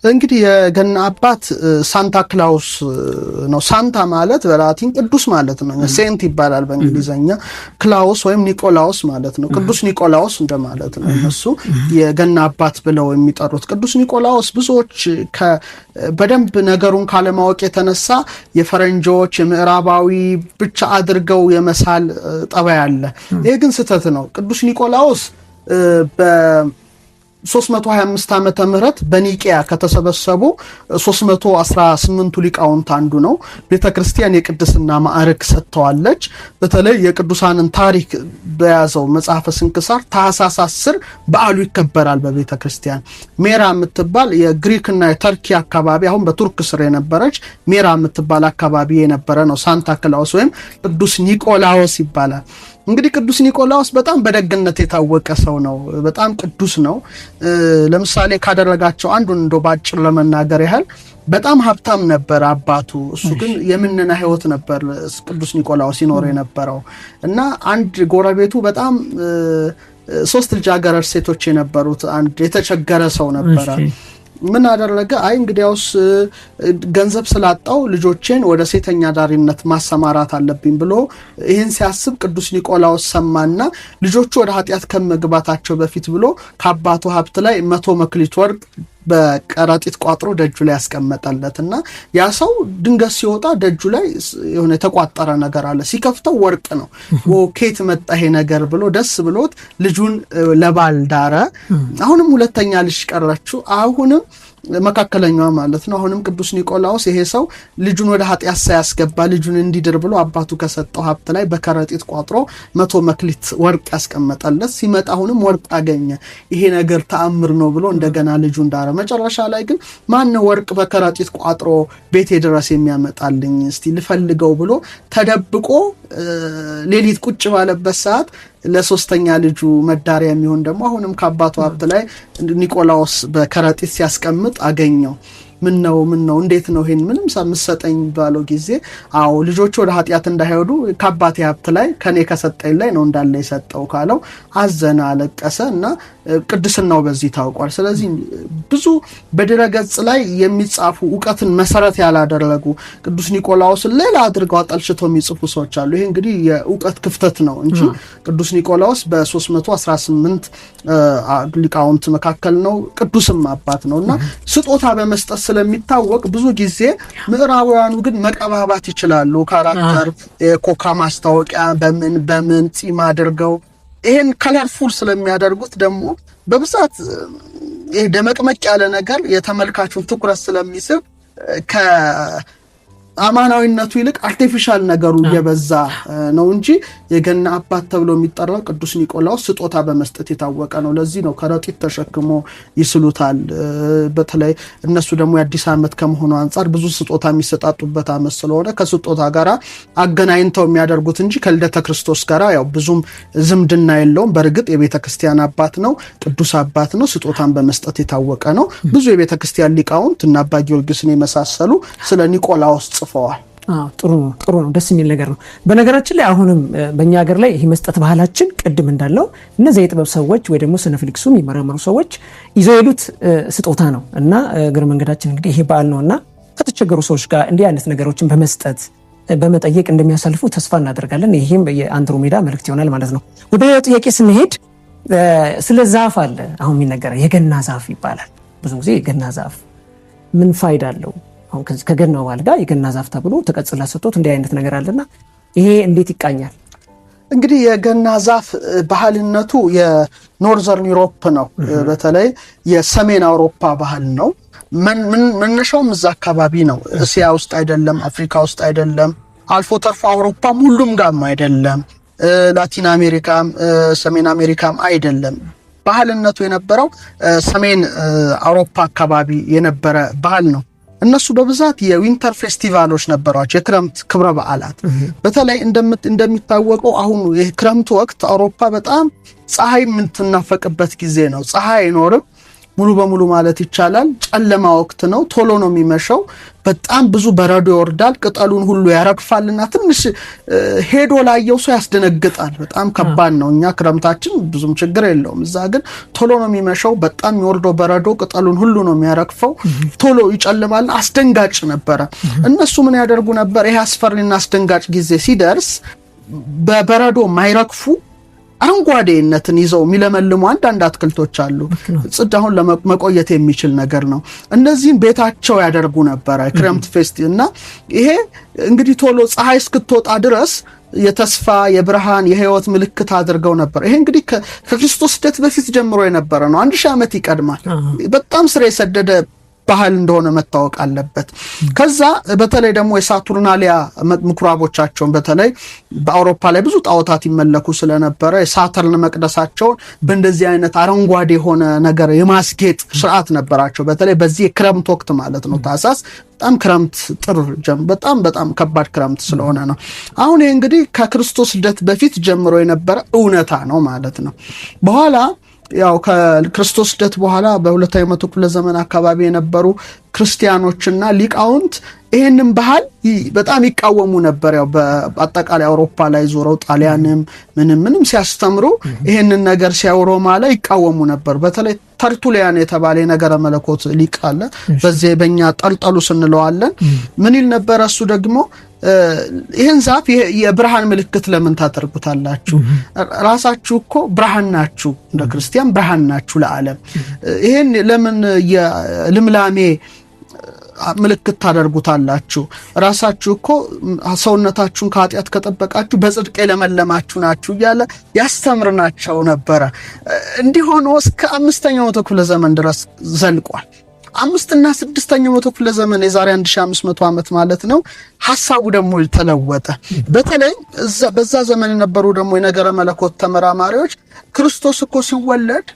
እንግዲህ የገና አባት ሳንታ ክላውስ ነው። ሳንታ ማለት በላቲን ቅዱስ ማለት ነው። ሴንት ይባላል በእንግሊዘኛ። ክላውስ ወይም ኒቆላውስ ማለት ነው። ቅዱስ ኒቆላውስ እንደማለት ነው። እሱ የገና አባት ብለው የሚጠሩት ቅዱስ ኒቆላውስ ብዙዎች በደንብ ነገሩን ካለማወቅ የተነሳ የፈረንጆች የምዕራባዊ ብቻ አድርገው የመሳል ጠባይ አለ። ይሄ ግን ስህተት ነው። ቅዱስ ኒቆላውስ በ325 ዓመተ ምህረት በኒቂያ ከተሰበሰቡ 318 ሊቃውንት አንዱ ነው። ቤተክርስቲያን የቅድስና ማዕረግ ሰጥተዋለች። በተለይ የቅዱሳንን ታሪክ በያዘው መጽሐፈ ስንክሳር ታኅሳስ 10 በዓሉ ይከበራል። በቤተክርስቲያን ሜራ የምትባል የግሪክና የተርኪ አካባቢ አሁን በቱርክ ስር የነበረች ሜራ የምትባል አካባቢ የነበረ ነው። ሳንታ ክላውስ ወይም ቅዱስ ኒቆላዎስ ይባላል። እንግዲህ ቅዱስ ኒቆላዎስ በጣም በደግነት የታወቀ ሰው ነው። በጣም ቅዱስ ነው። ለምሳሌ ካደረጋቸው አንዱን እንደው ባጭር ለመናገር ያህል በጣም ሀብታም ነበር አባቱ። እሱ ግን የምንና ህይወት ነበር ቅዱስ ኒቆላዎስ ሲኖር የነበረው እና አንድ ጎረቤቱ በጣም 3 ልጃገረድ ሴቶች የነበሩት አንድ የተቸገረ ሰው ነበረ። ምን አደረገ? አይ እንግዲያውስ ገንዘብ ስላጣው ልጆቼን ወደ ሴተኛ ዳሪነት ማሰማራት አለብኝ ብሎ ይህን ሲያስብ ቅዱስ ኒቆላዎስ ሰማና ልጆቹ ወደ ኃጢአት ከመግባታቸው በፊት ብሎ ከአባቱ ሀብት ላይ 100 መክሊት ወርቅ በቀራጢት ቋጥሮ ደጁ ላይ ያስቀመጠለትና ያ ሰው ድንገት ሲወጣ ደጁ ላይ የሆነ የተቋጠረ ነገር አለ። ሲከፍተው ወርቅ ነው። ኬት መጣ ይሄ ነገር ብሎ ደስ ብሎት ልጁን ለባል ዳረ። አሁንም ሁለተኛ ልጅ ቀረችው። አሁንም መካከለኛዋ ማለት ነው። አሁንም ቅዱስ ኒቆላዎስ ይሄ ሰው ልጁን ወደ ኃጢአት ሳያስገባ ልጁን እንዲድር ብሎ አባቱ ከሰጠው ሀብት ላይ በከረጢት ቋጥሮ 100 መክሊት ወርቅ ያስቀመጠለት። ሲመጣ አሁንም ወርቅ አገኘ። ይሄ ነገር ተአምር ነው ብሎ እንደገና ልጁን ዳረ። መጨረሻ ላይ ግን ማን ወርቅ በከረጢት ቋጥሮ ቤቴ ድረስ የሚያመጣልኝ እስቲ ልፈልገው ብሎ ተደብቆ ሌሊት ቁጭ ባለበት ሰዓት ለሶስተኛ ልጁ መዳሪያ የሚሆን ደግሞ አሁንም ከአባቱ ሀብት ላይ ኒቆላዎስ በከረጢት ሲያስቀምጥ አገኘው። ምን ነው እንዴት ነው ይሄን ምንም ሳምሰጠኝ ባለው ጊዜ አዎ ልጆቹ ወደ ኃጢአት እንዳይሄዱ ከአባቴ ሀብት ላይ ከኔ ከሰጠኝ ላይ ነው እንዳለ የሰጠው ካለው አዘነ፣ አለቀሰ እና ቅድስናው በዚህ ታውቋል። ስለዚህ ብዙ በድረገጽ ላይ የሚጻፉ ዕውቀትን መሰረት ያላደረጉ ቅዱስ ኒቆላዎስን ሌላ አድርገው አጠልሽተው የሚጽፉ ሰዎች አሉ። ይሄ እንግዲህ የዕውቀት ክፍተት ነው እንጂ ቅዱስ ኒቆላዎስ በ318 ሊቃውንት መካከል ነው። ቅዱስም አባት ነውና ስጦታ በመስጠት ስለሚታወቅ ብዙ ጊዜ ምዕራባውያኑ ግን መቀባባት ይችላሉ። ካራክተር የኮካ ማስታወቂያ በምን ጺም አድርገው ይሄን ከለርፉል ስለሚያደርጉት ደግሞ በብዛት ይሄ ደመቅመቅ ያለ ነገር የተመልካቹን ትኩረት ስለሚስብ አማናዊነቱ ይልቅ አርቲፊሻል ነገሩ እየበዛ ነው እንጂ የገና አባት ተብሎ የሚጠራው ቅዱስ ኒቆላዎስ ስጦታ በመስጠት የታወቀ ነው። ለዚህ ነው ከረጢት ተሸክሞ ይስሉታል። በተለይ እነሱ ደግሞ የአዲስ ዓመት ከመሆኑ አንፃር ብዙ ስጦታ የሚሰጣጡበት ዓመት ስለሆነ ከስጦታ ጋር አገናኝተው የሚያደርጉት እንጂ ከልደተ ክርስቶስ ጋር ያው ብዙም ዝምድና የለውም። በእርግጥ የቤተ ክርስቲያን አባት ነው፣ ቅዱስ አባት ነው፣ ስጦታን በመስጠት የታወቀ ነው። ብዙ የቤተ ክርስቲያን ሊቃውንት እና አባ ጊዮርጊስን የመሳሰሉ ስለ ኒቆላዎስ ጽፈዋል። ጥሩ ነው። ደስ የሚል ነገር ነው። በነገራችን ላይ አሁንም በእኛ ሀገር ላይ ይሄ መስጠት ባህላችን ቅድም እንዳለው እነዚህ የጥበብ ሰዎች ወይ ደግሞ ስነ ፍልክሱ የሚመረመሩ ሰዎች ይዘው የሉት ስጦታ ነው እና እግረ መንገዳችን እንግዲህ ይሄ በዓል ነውና ከተቸገሩ ሰዎች ጋር እንዲህ አይነት ነገሮችን በመስጠት በመጠየቅ እንደሚያሳልፉ ተስፋ እናደርጋለን። ይሄም የአንድሮሜዳ መልእክት ይሆናል ማለት ነው። ወደ ጥያቄ ስንሄድ ስለ ዛፍ አለ አሁን የሚነገረው የገና ዛፍ ይባላል። ብዙ ጊዜ የገና ዛፍ ምን ፋይዳ አለው? አሁን ከገናው በዓል ጋር የገና ዛፍ ተብሎ ተቀጽላ ሰጥቶት እንዲህ አይነት ነገር አለና ይሄ እንዴት ይቃኛል? እንግዲህ የገና ዛፍ ባህልነቱ የኖርዘርን ዩሮፕ ነው። በተለይ የሰሜን አውሮፓ ባህል ነው። መነሻውም እዛ አካባቢ ነው። እስያ ውስጥ አይደለም፣ አፍሪካ ውስጥ አይደለም፣ አልፎ ተርፎ አውሮፓም ሁሉም ጋርም አይደለም፣ ላቲን አሜሪካም ሰሜን አሜሪካም አይደለም። ባህልነቱ የነበረው ሰሜን አውሮፓ አካባቢ የነበረ ባህል ነው። እነሱ በብዛት የዊንተር ፌስቲቫሎች ነበሯቸው፣ የክረምት ክብረ በዓላት። በተለይ እንደሚታወቀው አሁን የክረምቱ ወቅት አውሮፓ በጣም ፀሐይ የምትናፈቅበት ጊዜ ነው። ፀሐይ አይኖርም። ሙሉ በሙሉ ማለት ይቻላል ጨለማ ወቅት ነው። ቶሎ ነው የሚመሸው። በጣም ብዙ በረዶ ይወርዳል። ቅጠሉን ሁሉ ያረግፋልና ትንሽ ሄዶ ላየው ሰው ያስደነግጣል። በጣም ከባድ ነው። እኛ ክረምታችን ብዙም ችግር የለውም። እዛ ግን ቶሎ ነው የሚመሸው። በጣም የሚወርደው በረዶ ቅጠሉን ሁሉ ነው የሚያረግፈው። ቶሎ ይጨልማል። አስደንጋጭ ነበረ። እነሱ ምን ያደርጉ ነበር? ይሄ አስፈሪና አስደንጋጭ ጊዜ ሲደርስ በበረዶ ማይረግፉ አረንጓዴነትን ይዘው የሚለመልሙ አንዳንድ አትክልቶች አሉ። ጽድ አሁን ለመቆየት የሚችል ነገር ነው። እነዚህን ቤታቸው ያደርጉ ነበር ክረምት ፌስት እና ይሄ እንግዲህ ቶሎ ፀሐይ እስክትወጣ ድረስ የተስፋ የብርሃን የህይወት ምልክት አድርገው ነበር። ይሄ እንግዲህ ከክርስቶስ ልደት በፊት ጀምሮ የነበረ ነው። 1000 ዓመት ይቀድማል። በጣም ስር የሰደደ ባህል እንደሆነ መታወቅ አለበት። ከዛ በተለይ ደግሞ የሳቱርናሊያ ምኩራቦቻቸውን በተለይ በአውሮፓ ላይ ብዙ ጣዖታት ይመለኩ ስለነበረ የሳተርን መቅደሳቸውን በእንደዚህ አይነት አረንጓዴ የሆነ ነገር የማስጌጥ ስርዓት ነበራቸው። በተለይ በዚህ የክረምት ወቅት ማለት ነው። ታህሳስ በጣም ክረምት ጥር በጣም ከባድ ክረምት ስለሆነ ነው። አሁን ይሄ እንግዲህ ከክርስቶስ ልደት በፊት ጀምሮ የነበረ እውነታ ነው ማለት ነው። በኋላ ያው ከክርስቶስ ልደት በኋላ በሁለተኛው መቶ ክፍለ ዘመን አካባቢ የነበሩ ክርስቲያኖችና ሊቃውንት ይሄንን ባህል በጣም ይቃወሙ ነበር። ያው በአጠቃላይ አውሮፓ ላይ ዞረው ጣሊያንም ምንም ሲያስተምሩ ይሄንን ነገር ሲያወሩ ማለት ይቃወሙ ነበር። በተለይ ተርቱሊያን የተባለ የነገረ መለኮት ሊቅ አለ። በዚህ በእኛ ጠልጠሉ ስንለዋለን። ምን ይል ነበር እሱ ደግሞ ይሄን ዛፍ የብርሃን ምልክት ለምን ታደርጉታላችሁ? ራሳችሁ እኮ ብርሃን ናችሁ፣ እንደ ክርስቲያን ብርሃን ናችሁ ለዓለም። ይሄን ለምን የልምላሜ ምልክት ታደርጉታላችሁ? ራሳችሁ እኮ ሰውነታችሁን ከኃጢአት ከጠበቃችሁ በጽድቅ የለመለማችሁ ናችሁ እያለ ያስተምርናቸው ነበረ። እንዲህ ሆኖ እስከ 5ኛው መቶ ክፍለ ዘመን ድረስ ዘልቋል። 5 እና 6ኛው መቶ ክፍለ ዘመን የዛሬ 1500 ዓመት ማለት ነው። ሐሳቡ ደግሞ ተለወጠ። በተለይ በዛ ዘመን የነበሩ ደግሞ የነገረ መለኮት ተመራማሪዎች ክርስቶስ እኮ ሲወለድ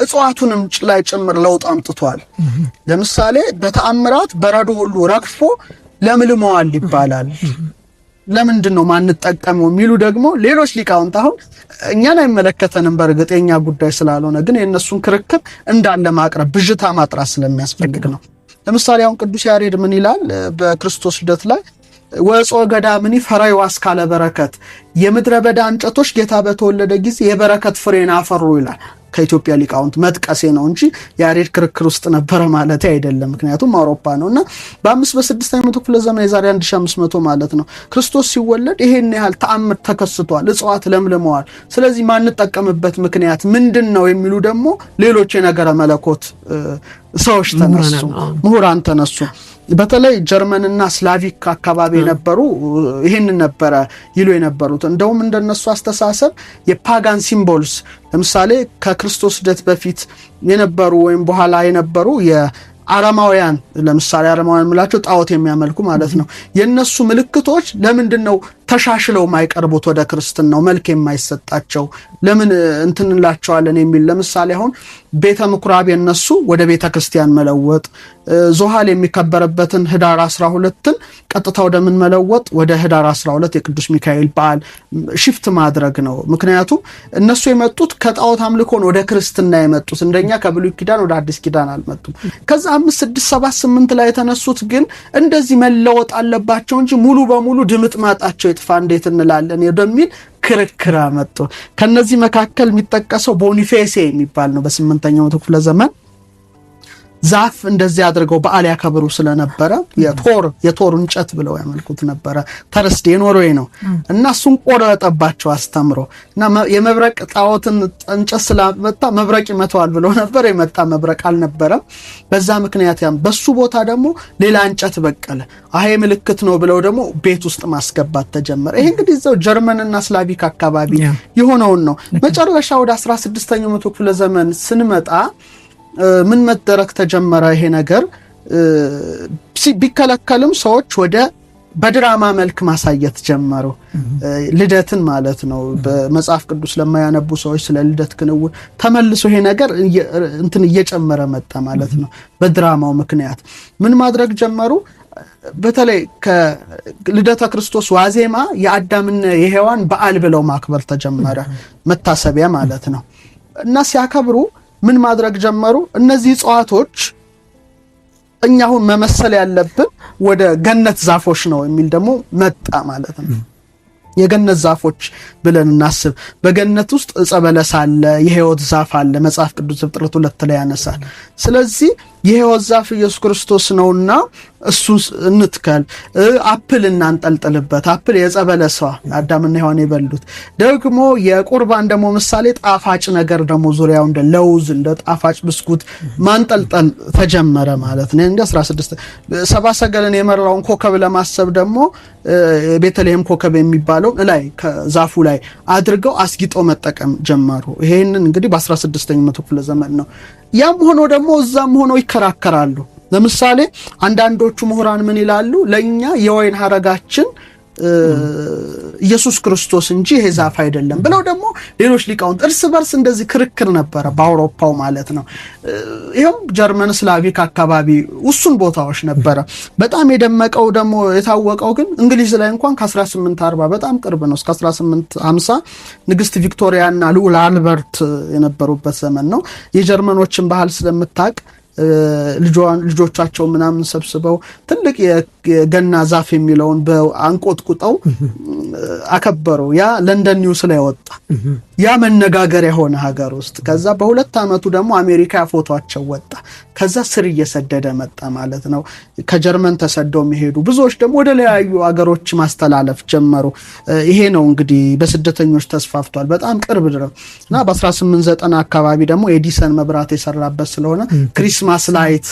እጽዋቱንም ላይ ጭምር ለውጥ አምጥቷል። ለምሳሌ በተአምራት በረዶ ሁሉ ረግፎ ለምልመዋል ይባላል። ለምንድን ነው ማንጠቀመው የሚሉ ደግሞ ሌሎች ሊቃውንት አሁን እኛን አይመለከተንም በእርግጥ የኛ ጉዳይ ስላልሆነ፣ ግን የእነሱን ክርክር እንዳለ ማቅረብ ብዥታ ማጥራት ስለሚያስፈልግ ነው። ለምሳሌ አሁን ቅዱስ ያሬድ ምን ይላል በክርስቶስ ልደት ላይ? ወጾ ገዳምኒ ፈራዩ አስካለ በረከት፣ የምድረ በዳ እንጨቶች ጌታ በተወለደ ጊዜ የበረከት ፍሬን አፈሩ ይላል። ከኢትዮጵያ ሊቃውንት መጥቀሴ ነው እንጂ ያሬድ ክርክር ውስጥ ነበረ ማለት አይደለም። ምክንያቱም አውሮፓ ነውና በ5-6ኛው መቶ ክፍለ ዘመን የዛሬ 1500 ማለት ነው ክርስቶስ ሲወለድ ይሄን ያህል ተአምር ተከስቷል። እጽዋት ለምልመዋል። ስለዚህ ማንጠቀምበት ምክንያት ምንድነው የሚሉ ደግሞ ሌሎች የነገረ መለኮት ሰዎች ተነሱ፣ ምሁራን ተነሱ። በተለይ ጀርመንና ስላቪክ አካባቢ የነበሩ ይሄንን ነበረ ይሉ የነበሩት። እንደውም እንደነሱ አስተሳሰብ የፓጋን ሲምቦልስ ለምሳሌ ከክርስቶስ ልደት በፊት የነበሩ ወይም በኋላ የነበሩ አረማውያን ለምሳሌ አረማውያን ምላቸው ጣዖት የሚያመልኩ ማለት ነው። የነሱ ምልክቶች ለምንድነው ተሻሽለው ማይቀርቡት ወደ ክርስትናው መልክ የማይሰጣቸው ለምን እንትንላቸዋለን የሚል ለምሳሌ አሁን ቤተ ምኩራብ የነሱ ወደ ቤተ ክርስቲያን መለወጥ፣ ዞሃል የሚከበረበትን ህዳር 12ን ቀጥታ ወደ ምን መለወጥ ወደ ህዳር 12 የቅዱስ ሚካኤል በዓል ሽፍት ማድረግ ነው። ምክንያቱም እነሱ የመጡት ከጣዖት አምልኮን ወደ ክርስትና የመጡት እንደኛ ከብሉይ ኪዳን ወደ አዲስ ኪዳን አልመጡም። ከዛ 5 6 7 8 ላይ የተነሱት ግን እንደዚህ መለወጥ አለባቸው እንጂ ሙሉ በሙሉ ድምጥ ማጣቸው ይጥፋ እንዴት እንላለን ወደሚል ክርክር አመጡ። ከነዚህ መካከል የሚጠቀሰው ቦኒፌሴ የሚባል ነው። በ8ኛው መቶ ክፍለ ዘመን ዛፍ እንደዚህ አድርገው በዓል ያከብሩ ስለነበረ የቶር እንጨት ብለው ያመልኩት ነበረ። ተርስዴ ኖርዌይ ነው እና እሱን ቆረጠባቸው አስተምሮ እና የመብረቅ ጣዖትን እንጨት ስላመጣ መብረቅ ይመታዋል ብለው ነበር። የመጣ መብረቅ አልነበረም። በዛ ምክንያት በሱ ቦታ ደግሞ ሌላ እንጨት በቀለ። አሄ ምልክት ነው ብለው ደግሞ ቤት ውስጥ ማስገባት ተጀመረ። ይሄ እንግዲህ እዛው ጀርመንና ስላቪክ አካባቢ የሆነውን ነው። መጨረሻ ወደ 16ኛው መቶ ክፍለ ዘመን ስንመጣ ምን መደረግ ተጀመረ? ይሄ ነገር ቢከለከልም ሰዎች ወደ በድራማ መልክ ማሳየት ጀመሩ። ልደትን ማለት ነው። በመጽሐፍ ቅዱስ ለማያነቡ ሰዎች ስለ ልደት ክንውን ተመልሶ ይሄ ነገር እንትን እየጨመረ መጣ ማለት ነው። በድራማው ምክንያት ምን ማድረግ ጀመሩ? በተለይ ከልደተ ክርስቶስ ዋዜማ የአዳምና የሔዋን በዓል ብለው ማክበር ተጀመረ። መታሰቢያ ማለት ነው። እና ሲያከብሩ ምን ማድረግ ጀመሩ? እነዚህ እጽዋቶች እኛ አሁን መመሰል ያለብን ወደ ገነት ዛፎች ነው የሚል ደግሞ መጣ ማለት ነው። የገነት ዛፎች ብለን እናስብ። በገነት ውስጥ ዕፀ በለስ አለ፣ የሕይወት ዛፍ አለ። መጽሐፍ ቅዱስ ዘፍጥረት 2 ላይ ያነሳል። ስለዚህ የሕይወት ዛፍ ኢየሱስ ክርስቶስ ነውና እሱን እንትከል፣ አፕል እናንጠልጥልበት። አፕል የዕፀ በለሷ አዳምና ሔዋን የበሉት ደግሞ የቁርባን ደግሞ ምሳሌ ጣፋጭ ነገር ደግሞ ዙሪያው እንደ ለውዝ እንደ ጣፋጭ ብስኩት ማንጠልጠል ተጀመረ ማለት ነው። እንደ 16 ሰብአ ሰገልን የመራውን ኮከብ ለማሰብ ደግሞ ቤተልሔም ኮከብ የሚባለው ላይ ከዛፉ ላይ አድርገው አስጊጠው መጠቀም ጀመሩ። ይሄንን እንግዲህ በ16ኛው መቶ ክፍለ ዘመን ነው። ያም ሆኖ ደግሞ እዛም ሆኖ ይከራከራሉ። ለምሳሌ አንዳንዶቹ ምሁራን ምን ይላሉ? ለኛ የወይን ሐረጋችን ኢየሱስ ክርስቶስ እንጂ ይሄ ዛፍ አይደለም ብለው ደግሞ ሌሎች ሊቃውንት እርስ በርስ እንደዚህ ክርክር ነበረ በአውሮፓው ማለት ነው። ይሄም ጀርመን ስላቪክ አካባቢ ውሱን ቦታዎች ነበረ። በጣም የደመቀው ደግሞ የታወቀው ግን እንግሊዝ ላይ እንኳን ከ1840 በጣም ቅርብ ነው እስከ 1850 ንግስት ቪክቶሪያና ልዑል አልበርት የነበሩበት ዘመን ነው። የጀርመኖችን ባህል ስለምታቅ ልጆቻቸው ምናምን ሰብስበው ትልቅ የገና ዛፍ የሚለውን በአንቆጥቁጠው አከበሩ። ያ ለንደን ኒውስ ላይ ወጣ። ያ መነጋገሪያ ሆነ ሀገር ውስጥ። ከዛ በሁለት ዓመቱ ደግሞ አሜሪካ ፎቶአቸው ወጣ። ከዛ ስር እየሰደደ መጣ ማለት ነው። ከጀርመን ተሰደው የሚሄዱ ብዙዎች ደግሞ ወደ ለያዩ ሀገሮች ማስተላለፍ ጀመሩ። ይሄ ነው እንግዲህ በስደተኞች ተስፋፍቷል በጣም ቅርብ ድረስ እና በ1890 አካባቢ ደግሞ ኤዲሰን መብራት የሰራበት ስለሆነ ክሪስማስ ላይት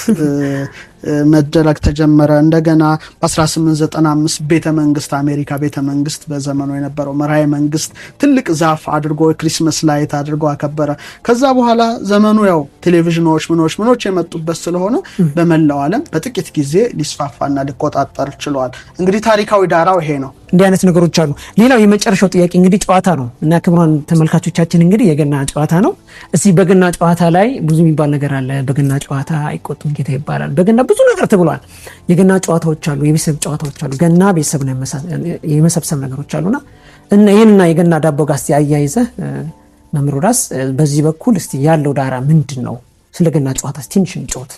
መደረግ ተጀመረ። እንደገና በ1895 ቤተ መንግስት አሜሪካ ቤተ መንግስት በዘመኑ የነበረው መራሄ መንግስት ትልቅ ዛፍ አድርጎ ክሪስማስ ላይት አድርጎ አከበረ። ከዛ በኋላ ዘመኑ ያው ቴሌቪዥኖች ምኖች የመጡበት ስለሆነ በመላው ዓለም በጥቂት ጊዜ ሊስፋፋና ሊቆጣጠር ችሏል። እንግዲህ ታሪካዊ ዳራው ይሄ ነው። እንዲህ አይነት ነገሮች አሉ። ሌላው የመጨረሻው ጥያቄ እንግዲህ ጨዋታ ነው እና ክቡራን ተመልካቾቻችን እንግዲህ የገና ጨዋታ ነው። እስቲ በገና ጨዋታ ላይ ብዙ የሚባል ነገር አለ። በገና ጨዋታ አይቆጡም ጌታ ይባላል። በገና ብዙ ነገር ተብሏል። የገና ጨዋታዎች አሉ፣ የቤተሰብ ጨዋታዎች አሉ። ገና ቤተሰብ ነው የመሰብሰብ ነገሮች አሉና እና ይሄንና የገና ዳቦ ጋር እስቲ አያይዘህ መምህር ሮዳስ በዚህ በኩል እስቲ ያለው ዳራ ምንድን ነው? ስለ ገና ጨዋታ ትንሽ እንጫወት።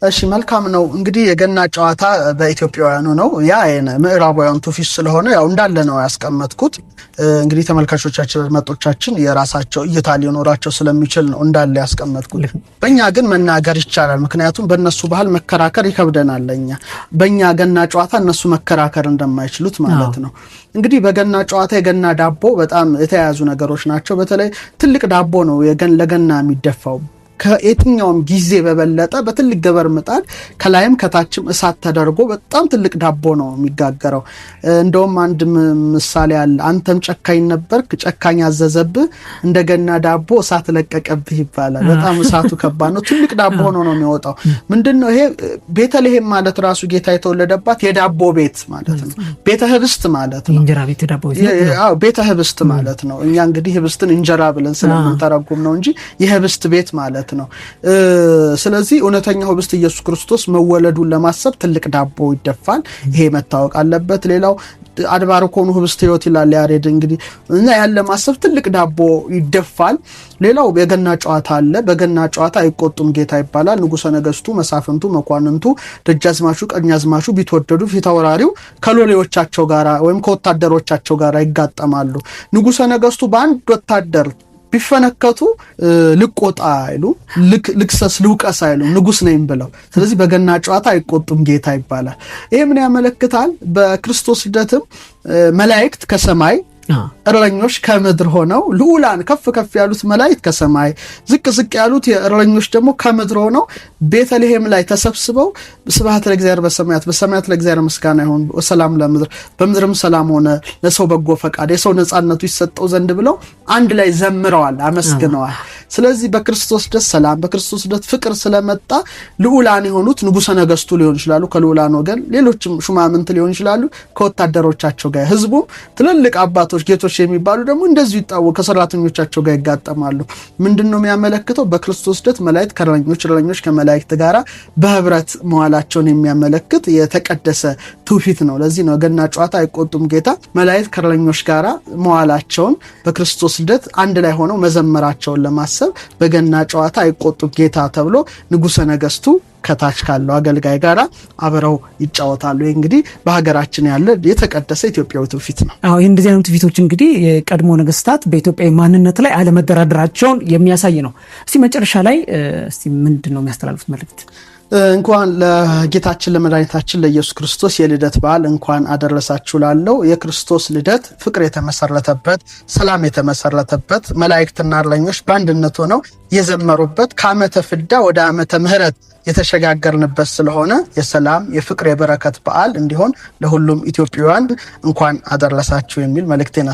እሺ መልካም ነው። እንግዲህ የገና ጨዋታ በኢትዮጵያውያኑ ነው። ያ ምዕራባውያን ትውፊት ስለሆነ ያው እንዳለ ነው ያስቀመጥኩት። እንግዲህ ተመልካቾቻችን አድማጮቻችን የራሳቸው እይታ ሊኖራቸው ስለሚችል ነው እንዳለ ያስቀመጥኩት። በእኛ ግን መናገር ይቻላል፣ ምክንያቱም በእነሱ ባህል መከራከር ይከብደናል። ለኛ በእኛ ገና ጨዋታ እነሱ መከራከር እንደማይችሉት ማለት ነው። እንግዲህ በገና ጨዋታ የገና ዳቦ በጣም የተያያዙ ነገሮች ናቸው። በተለይ ትልቅ ዳቦ ነው ለገና የሚደፋው። ከየትኛውም ጊዜ በበለጠ በትልቅ ገበር ምጣድ ከላይም ከታችም እሳት ተደርጎ በጣም ትልቅ ዳቦ ነው የሚጋገረው። እንደውም አንድ ምሳሌ አለ። አንተም ጨካኝ ነበርክ፣ ጨካኝ አዘዘብህ፣ እንደገና ዳቦ እሳት ለቀቀብህ ይባላል። በጣም እሳቱ ከባድ ነው። ትልቅ ዳቦ ሆኖ ነው የሚወጣው። ምንድነው ይሄ? ቤተልሔም ማለት ራሱ ጌታ የተወለደባት የዳቦ ቤት ማለት ነው። ቤተ ህብስት ማለት ነው። እንጀራ ቤት ዳቦ ቤት። አዎ ቤተ ህብስት ማለት ነው። እኛ እንግዲህ ህብስትን እንጀራ ብለን ስለምንተረጉም ነው እንጂ የህብስት ቤት ማለት ነው። ስለዚህ እውነተኛው ህብስት ኢየሱስ ክርስቶስ መወለዱን ለማሰብ ትልቅ ዳቦ ይደፋል። ይሄ መታወቅ አለበት። ሌላው አድባር ኮኑ ህብስት ህይወት ይላል ያሬድ። እንግዲህ እና ያለ ማሰብ ትልቅ ዳቦ ይደፋል። ሌላው የገና ጨዋታ አለ። በገና ጨዋታ አይቆጡም ጌታ ይባላል። ንጉሠ ነገስቱ፣ መሳፍንቱ፣ መኳንንቱ፣ ደጃዝማቹ፣ ቀኛዝማቹ ቢትወደዱ ፊታውራሪው ከሎሌዎቻቸው ጋራ ወይም ከወታደሮቻቸው ጋራ ይጋጠማሉ። ንጉሠ ነገስቱ በአንድ ወታደር ቢፈነከቱ ልቆጣ አይሉ ልክሰስ ልውቀስ አይሉ ንጉስ ነኝ ብለው። ስለዚህ በገና ጨዋታ አይቆጡም ጌታ ይባላል። ይሄ ምን ያመለክታል? በክርስቶስ ልደትም መላእክት ከሰማይ እረኞች ከምድር ሆነው ልዑላን ከፍ ከፍ ያሉት መላእክት ከሰማይ ዝቅ ዝቅ ያሉት እረኞች ደግሞ ከምድር ሆነው ቤተልሔም ላይ ተሰብስበው ስብሐት ለእግዚአብሔር በሰማያት በሰማያት ለእግዚአብሔር ምስጋና ይሁን ወሰላም ለምድር በምድርም ሰላም ሆነ ለሰው በጎ ፈቃድ የሰው ነጻነቱ ይሰጠው ዘንድ ብለው አንድ ላይ ዘምረዋል፣ አመስግነዋል። ስለዚህ በክርስቶስ ደስ ሰላም በክርስቶስ ደስ ፍቅር ስለመጣ ልዑላን የሆኑት ንጉሠ ነገስቱ ሊሆን ይችላሉ፣ ከልዑላን ወገን ሌሎችም ሹማምንት ሊሆን ይችላሉ፣ ከወታደሮቻቸው ጋር ህዝቡም ትልልቅ አባቶች ጌቶች የሚባሉ ደግሞ እንደዚሁ ይጣወ ከሰራተኞቻቸው ጋር ይጋጠማሉ። ምንድነው የሚያመለክተው? በክርስቶስ ልደት መላእክት ከእረኞች፣ እረኞች ከመላእክት ጋራ በህብረት መዋላቸውን የሚያመለክት የተቀደሰ ትውፊት ነው። ለዚህ ነው ገና ጨዋታ አይቆጡም ጌታ መላእክት ከእረኞች ጋራ መዋላቸውን በክርስቶስ ልደት አንድ ላይ ሆነው መዘመራቸውን ለማሰብ በገና ጨዋታ አይቆጡም ጌታ ተብሎ ንጉሠ ነገሥቱ ከታች ካለው አገልጋይ ጋራ አብረው ይጫወታሉ። ይህ እንግዲህ በሀገራችን ያለ የተቀደሰ ኢትዮጵያዊ ትውፊት ነው። አዎ ይህ እንደዚህ አይነት ትውፊቶች እንግዲህ የቀድሞ ነገስታት በኢትዮጵያዊ ማንነት ላይ አለመደራደራቸውን የሚያሳይ ነው። እስቲ መጨረሻ ላይ እስቲ ምንድን ነው የሚያስተላልፉት መልእክት? እንኳን ለጌታችን ለመድኃኒታችን ለኢየሱስ ክርስቶስ የልደት በዓል እንኳን አደረሳችሁ ላለው የክርስቶስ ልደት ፍቅር የተመሰረተበት፣ ሰላም የተመሰረተበት፣ መላእክትና እረኞች በአንድነት ሆነው የዘመሩበት ከዓመተ ፍዳ ወደ ዓመተ ምሕረት የተሸጋገርንበት ስለሆነ የሰላም የፍቅር የበረከት በዓል እንዲሆን ለሁሉም ኢትዮጵያውያን እንኳን አደረሳችሁ የሚል መልእክቴን